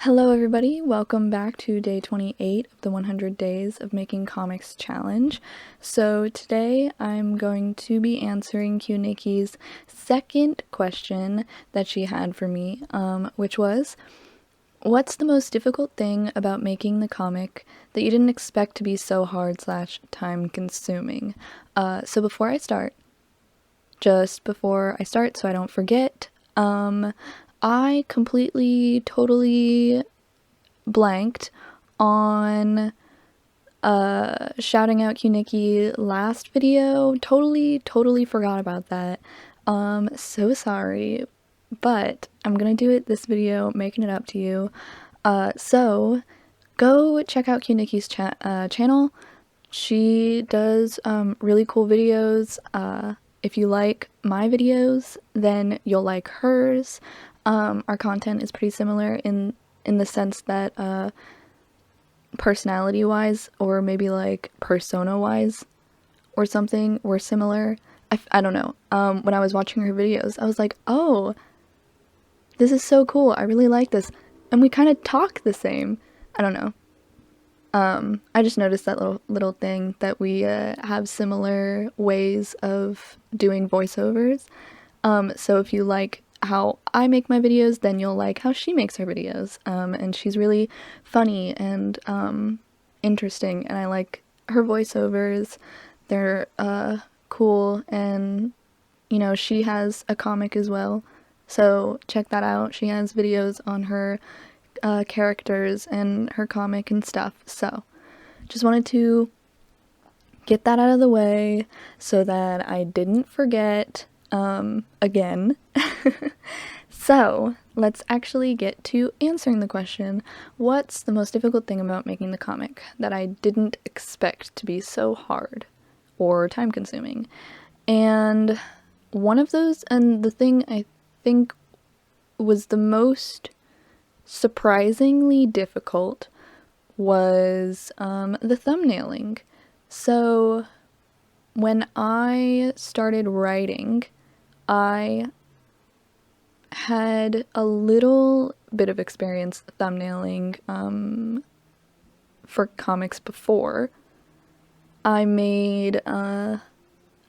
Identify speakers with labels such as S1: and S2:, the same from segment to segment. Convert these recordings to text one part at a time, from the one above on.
S1: Hello everybody, welcome back to day 28 of the 100 Days of Making Comics Challenge. So today I'm going to be answering Qnikki's second question that she had for me, which was, what's the most difficult thing about making the comic that you didn't expect to be so hard / time consuming? So before I start, so I don't forget, I completely, totally blanked on shouting out Qnikki last video. Totally forgot about that. So sorry, but I'm gonna do it this video, making it up to you. So go check out Qnikki's channel. She does really cool videos. If you like my videos, then you'll like hers. Our content is pretty similar in the sense that personality-wise, or maybe like persona-wise or something, we're similar. I don't know. When I was watching her videos, I was like, oh, this is so cool. I really like this. And we kind of talk the same. I don't know. I just noticed that little thing that we have similar ways of doing voiceovers. So if you like how I make my videos, then you'll like how she makes her videos. And she's really funny and interesting, and I like her voiceovers. They're cool, and you know, she has a comic as well, so check that out. She has videos on her characters and her comic and stuff. So just wanted to get that out of the way so that I didn't forget again. So let's actually get to answering the question, what's the most difficult thing about making the comic that I didn't expect to be so hard or time consuming? And one of those, and the thing I think was the most surprisingly difficult, was the thumbnailing. So when I started writing, I had a little bit of experience thumbnailing for comics before. I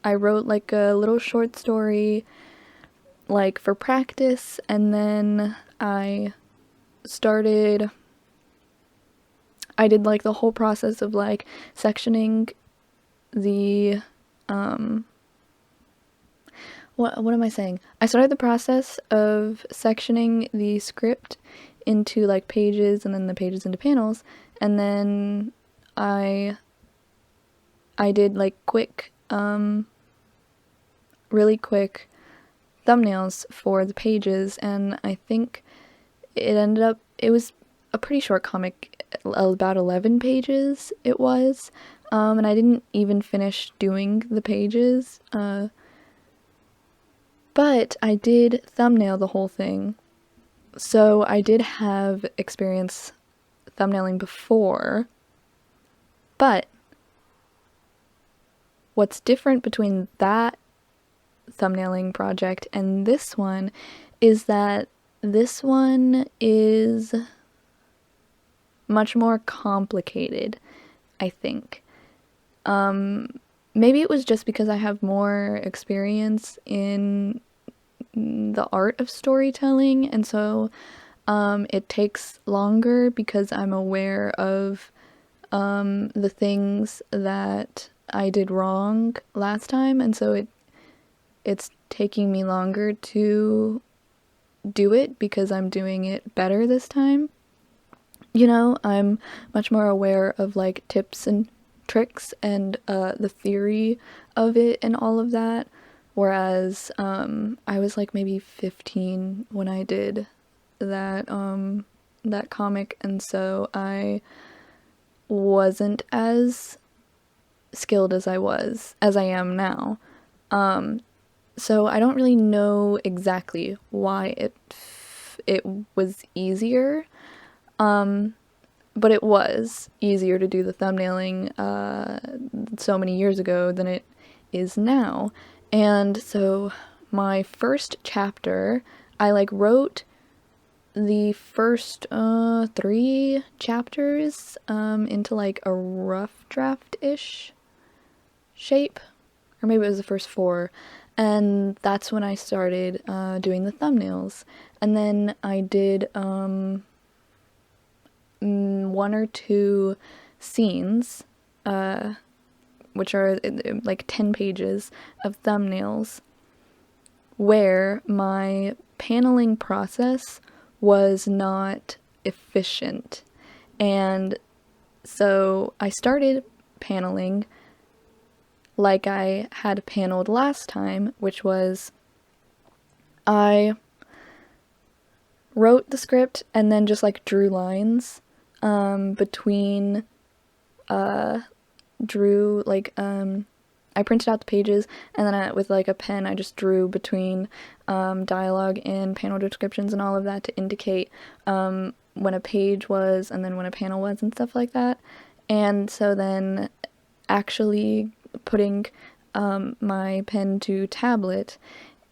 S1: wrote like a little short story like for practice, and then I did like the whole process of like sectioning the what am I saying? I started the process of sectioning the script into like pages, and then the pages into panels, and then I did like really quick thumbnails for the pages, and I think it was a pretty short comic, about 11 pages it was, and I didn't even finish doing the pages, but I did thumbnail the whole thing. So I did have experience thumbnailing before, but what's different between that thumbnailing project and this one is that this one is much more complicated, I think. Maybe it was just because I have more experience in the art of storytelling, and so it takes longer because I'm aware of the things that I did wrong last time, and so it's taking me longer to do it because I'm doing it better this time. You know, I'm much more aware of like tips and tricks and the theory of it and all of that, whereas I was like maybe 15 when I did that comic, and so I wasn't as skilled as I am now. So I don't really know exactly why it was easier. But it was easier to do the thumbnailing so many years ago than it is now. And so my first chapter, I like wrote the first 3 chapters into like a rough draft-ish shape, or maybe it was the first 4, and that's when I started doing the thumbnails. And then I did 1 or 2 scenes, which are like 10 pages of thumbnails, where my paneling process was not efficient. And so I started paneling like I had paneled last time, which was I wrote the script and then just like drew lines between drew like I printed out the pages, and then with like a pen I just drew between dialogue and panel descriptions and all of that to indicate when a page was and then when a panel was and stuff like that. And so then actually putting my pen to tablet,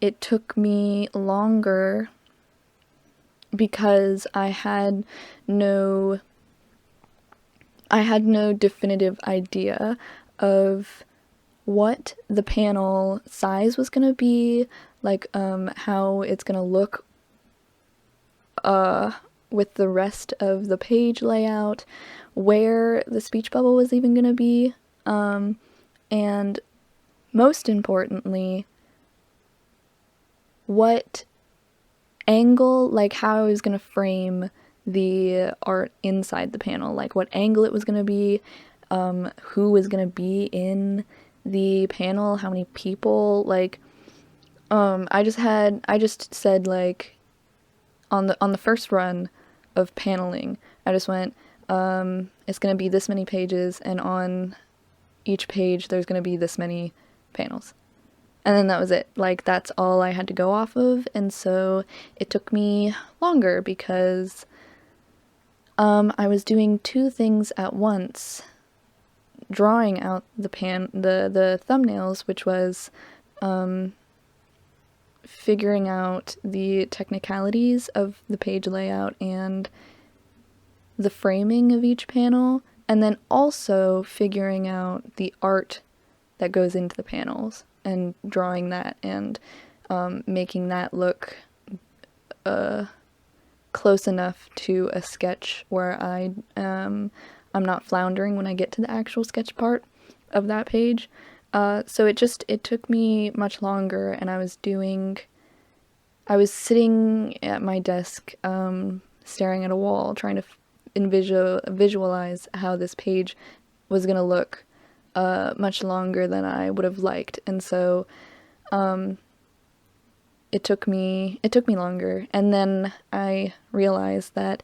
S1: it took me longer because I had no definitive idea of what the panel size was gonna be, like how it's gonna look with the rest of the page layout, where the speech bubble was even gonna be, and most importantly, what angle, like how I was gonna frame the art inside the panel, like what angle it was gonna be, who was gonna be in the panel, how many people, like I just said, like, on the first run of paneling, I just went it's gonna be this many pages, and on each page there's gonna be this many panels. And then that was it. Like, that's all I had to go off of, and so it took me longer because I was doing 2 things at once. Drawing out the thumbnails, which was figuring out the technicalities of the page layout and the framing of each panel, and then also figuring out the art that goes into the panels and drawing that and making that look close enough to a sketch where I'm not floundering when I get to the actual sketch part of that page. So it took me much longer, and I was sitting at my desk, staring at a wall, trying to visualize how this page was gonna look, much longer than I would have liked, and so it took me longer. And then I realized that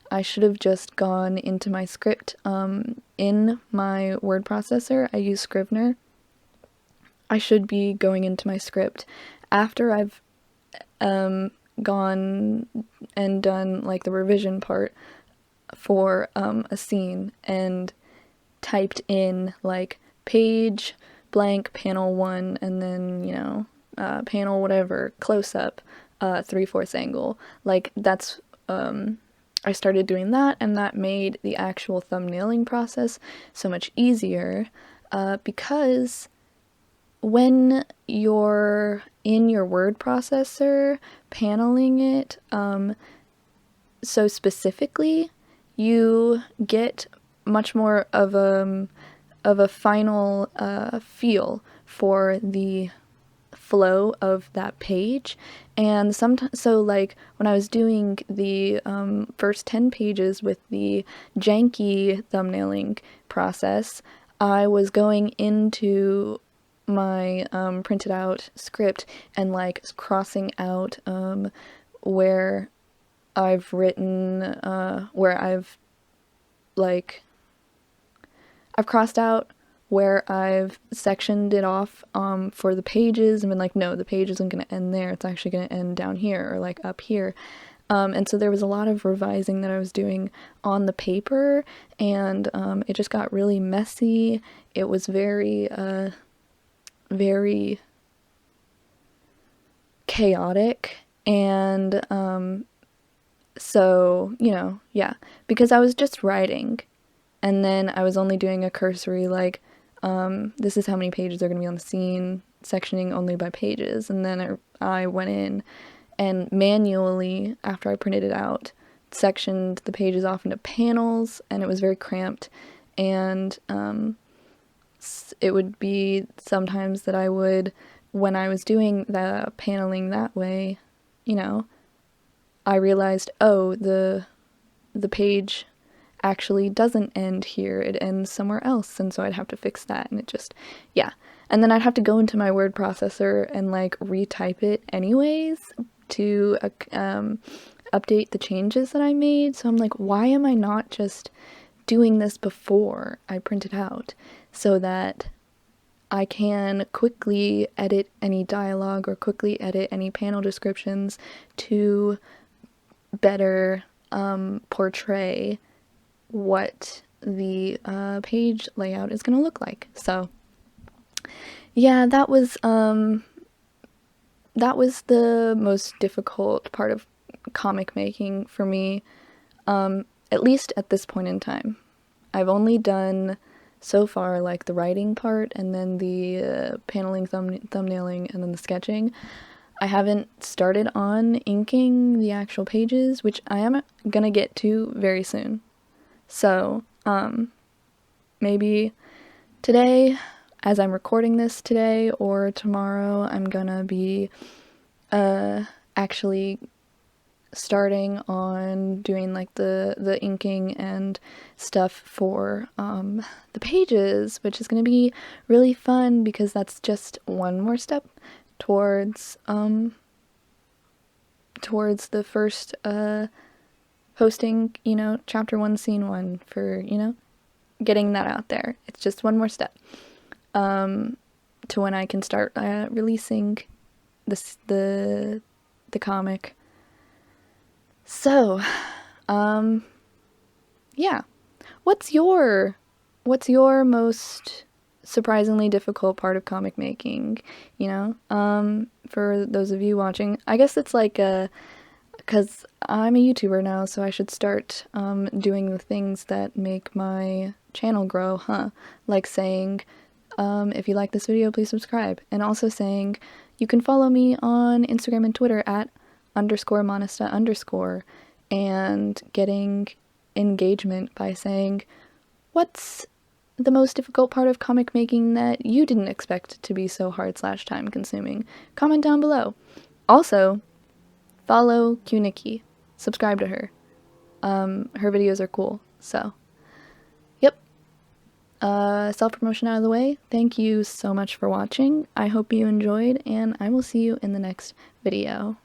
S1: I should have just gone into my script. In my word processor, I use Scrivener. I should be going into my script after I've gone and done like the revision part for a scene and typed in like page blank panel 1 and then panel whatever close up 3/4 angle. Like, that's I started doing that, and that made the actual thumbnailing process so much easier, because when you're in your word processor paneling it so specifically, you get much more of a final feel for the flow of that page. And sometimes, so like when I was doing the first 10 pages with the janky thumbnailing process, I was going into my printed out script and like crossing out where I've written where I've crossed out where I've sectioned it off for the pages and been like, no, the page isn't going to end there, it's actually going to end down here or like up here. And so there was a lot of revising that I was doing on the paper, and it just got really messy. It was very very chaotic, and So, you know, yeah, because I was just writing, and then I was only doing a cursory, like, this is how many pages are going to be on the scene, sectioning only by pages, and then I went in and manually, after I printed it out, sectioned the pages off into panels, and it was very cramped, and it would be sometimes that I would, when I was doing the paneling that way, you know, I realized, oh, the page actually doesn't end here, it ends somewhere else, and so I'd have to fix that, and it just, yeah. And then I'd have to go into my word processor and like retype it anyways to update the changes that I made. So I'm like, why am I not just doing this before I print it out so that I can quickly edit any dialogue or quickly edit any panel descriptions to better portray what the page layout is going to look like. So yeah, that was the most difficult part of comic making for me, at least at this point in time. I've only done so far like the writing part and then the paneling, thumbnailing, and then the sketching. I haven't started on inking the actual pages, which I am gonna get to very soon. So, maybe today, as I'm recording this today, or tomorrow, I'm gonna be actually starting on doing like the inking and stuff for the pages, which is gonna be really fun because that's just one more step towards towards the first posting, you know, chapter 1 scene 1 for, you know, getting that out there. It's just one more step to when I can start releasing the comic. So, yeah. What's your most surprisingly difficult part of comic making, you know? For those of you watching, I guess it's like because I'm a YouTuber now, so I should start doing the things that make my channel grow, huh? Like saying, if you like this video, please subscribe. And also saying, you can follow me on Instagram and Twitter at _monista_ and getting engagement by saying, what's the most difficult part of comic making that you didn't expect to be so hard / time consuming? Comment down below. Also, follow Qnikki. Subscribe to her. Her videos are cool. So, yep. Self-promotion out of the way. Thank you so much for watching. I hope you enjoyed, and I will see you in the next video.